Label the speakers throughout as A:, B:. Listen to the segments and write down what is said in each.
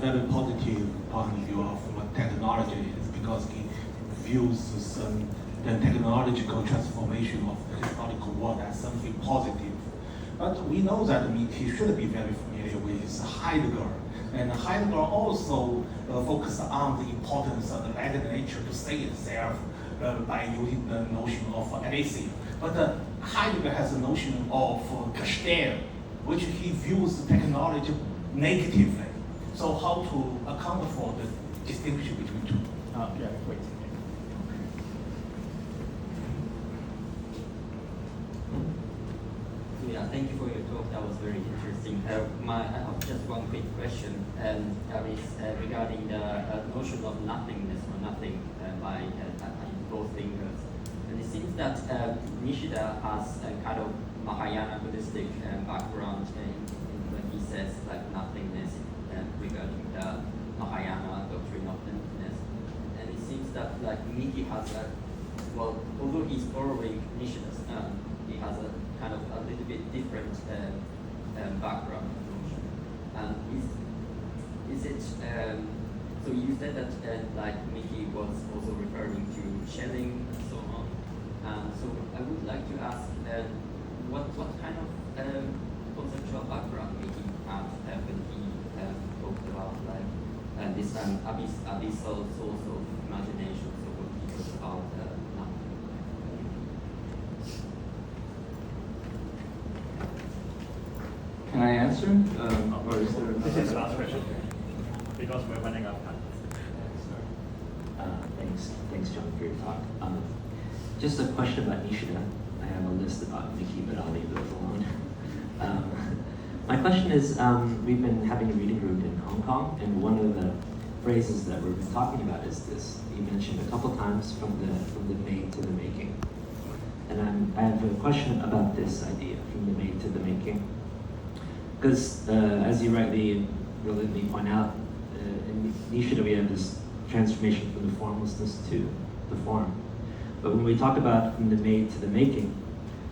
A: very positive point of view of technology is because he views the technological transformation of the historical world as something positive. But we know that Miki should be very familiar with Heidegger, and Heidegger also focused on the importance of the bad nature to say itself by using the notion of atheia. But Heidegger has a notion of Gestell, which he views technology negatively. So how to account for the distinction between two?
B: Wait.
C: Yeah, thank you for your talk. That was very interesting. I have just one quick question, and that is regarding the notion of nothingness or nothing by both thinkers. And it seems that Nishida has a kind of Mahayana Buddhistic background when he says like nothingness regarding the Mahayana doctrine of emptiness. And it seems that like Miki has although he's borrowing Nishida's, he has a kind of a little bit different background notion. And is it, so you said that like Miki was also referring to Schelling and so on. So I would like to ask what kind of conceptual background Miki had when he talked about like this abyssal source of imagination, so what he was about nothing.
D: Can I answer? Or is there?
B: This is the last question because we're running out of time.
E: Thanks, John, for your talk. Just a question about Nishida. I have a list about Miki, but I'll leave those alone. My question is, we've been having a reading group in Hong Kong, and one of the phrases that we've been talking about is this. You mentioned a couple times from the made to the making. And I have a question about this idea, from the made to the making. Because as you rightly and brilliantly point out, in Nishida we have this transformation from the formlessness to the form. But when we talk about from the made to the making,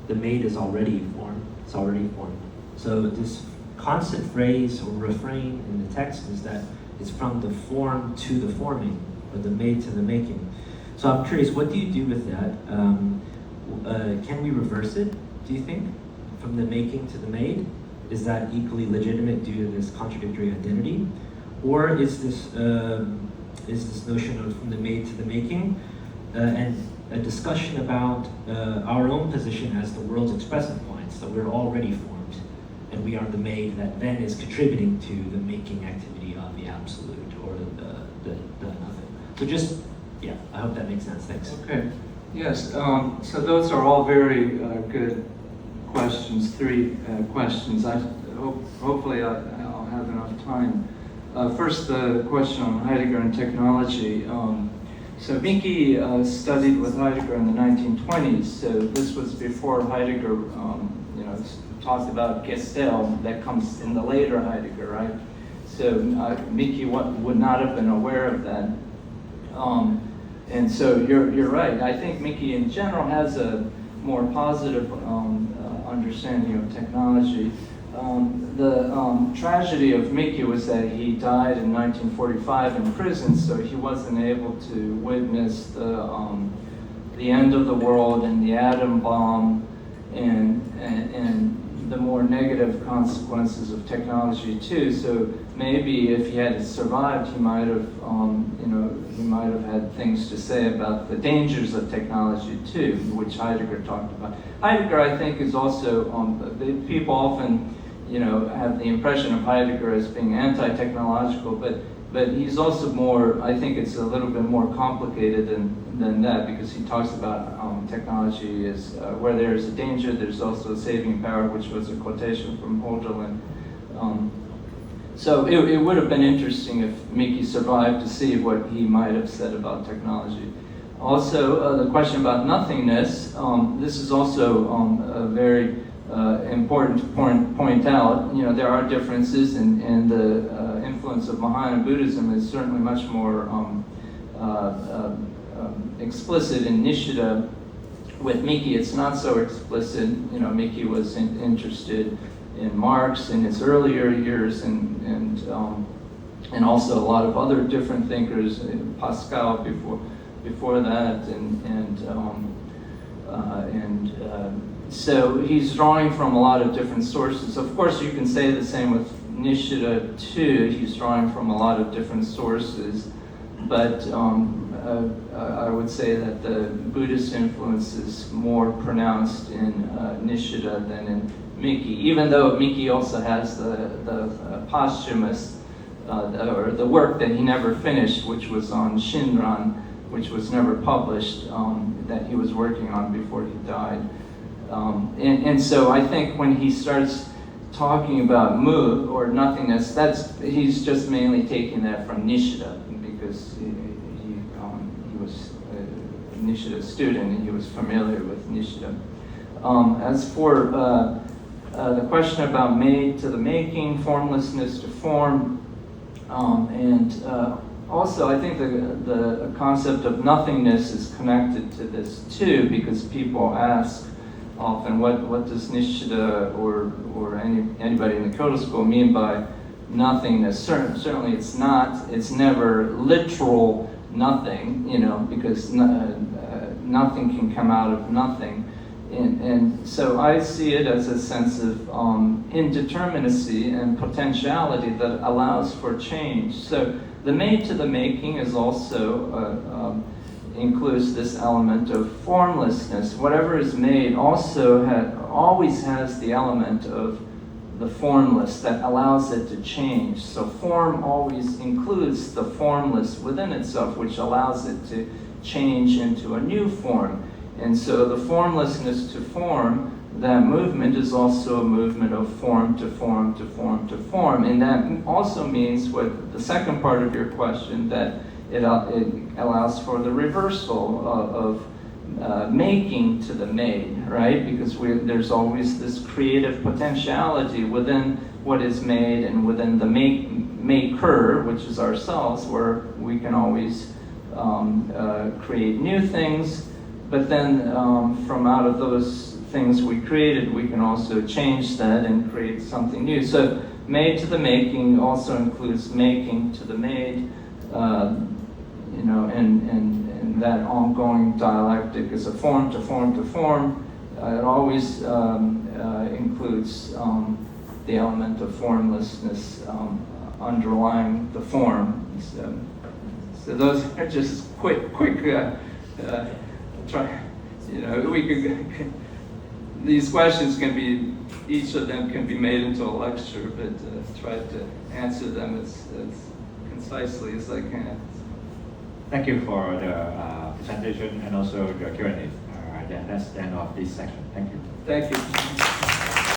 E: the made is already formed, it's already formed. So this constant phrase or refrain in the text is that it's from the form to the forming, or the made to the making. So I'm curious, what do you do with that? Can we reverse it, do you think? From the making to the made? Is that equally legitimate due to this contradictory identity? Or is this notion of from the made to the making and a discussion about our own position as the world's expressive points, that we're already formed and we are the made that then is contributing to the making activity of the absolute or the nothing. So just, yeah, I hope that makes sense. Thanks.
D: Okay. Yes. So those are all very good questions. 3 questions. Hopefully I'll have enough time. First, the question on Heidegger and technology. So Miki studied with Heidegger in the 1920s. So this was before Heidegger, talked about Gestell. That comes in the later Heidegger, right? So Miki would not have been aware of that. And so you're right. I think Miki in general has a more positive understanding of technology. The tragedy of Miki was that he died in 1945 in prison, so he wasn't able to witness the end of the world and the atom bomb and the more negative consequences of technology too. So maybe if he had survived, he might have had things to say about the dangers of technology too, which Heidegger talked about. Heidegger, I think, is also people often, have the impression of Heidegger as being anti-technological, but he's also more. I think it's a little bit more complicated than that, because he talks about technology as where there is a danger, there's also a saving power, which was a quotation from Hölderlin. So it would have been interesting if Miki survived to see what he might have said about technology. Also, the question about nothingness, this is also a very important to point out. There are differences, and the influence of Mahayana Buddhism is certainly much more explicit in Nishida. With Miki, it's not so explicit. Miki was interested in Marx in his earlier years, and and also a lot of other different thinkers, Pascal before that, so he's drawing from a lot of different sources. Of course, you can say the same with Nishida too. He's drawing from a lot of different sources, but I would say that the Buddhist influence is more pronounced in Nishida than in Miki, even though Miki also has the posthumous, or the work that he never finished, which was on Shinran, which was never published, that he was working on before he died. And so I think when he starts talking about mu, or nothingness, he's just mainly taking that from Nishida, because he was a Nishida student and he was familiar with Nishida. As for the question about made to the making, formlessness to form, and also I think the concept of nothingness is connected to this too, because people ask often what does Nishida or anybody in the Kyoto school mean by nothingness. Certainly it's never literal nothing, because nothing can come out of nothing. And so I see it as a sense of indeterminacy and potentiality that allows for change. So the made to the making is also includes this element of formlessness. Whatever is made also always has the element of the formless that allows it to change. So form always includes the formless within itself, which allows it to change into a new form. And so the formlessness to form, that movement is also a movement of form to form to form to form. And that also means, what the second part of your question, that it allows for the reversal of making to the made, right? Because there's always this creative potentiality within what is made and within the maker, which is ourselves, where we can always create new things. But then from out of those things we created, we can also change that and create something new. So made to the making also includes making to the made, and that ongoing dialectic is a form to form to form. It always includes the element of formlessness underlying the form. So those are just quick. These questions can be, each of them can be made into a lecture, but try to answer them as concisely as I can.
B: Thank you for the presentation and also the Q&A. That's the end of this section. Thank you.
D: Thank you.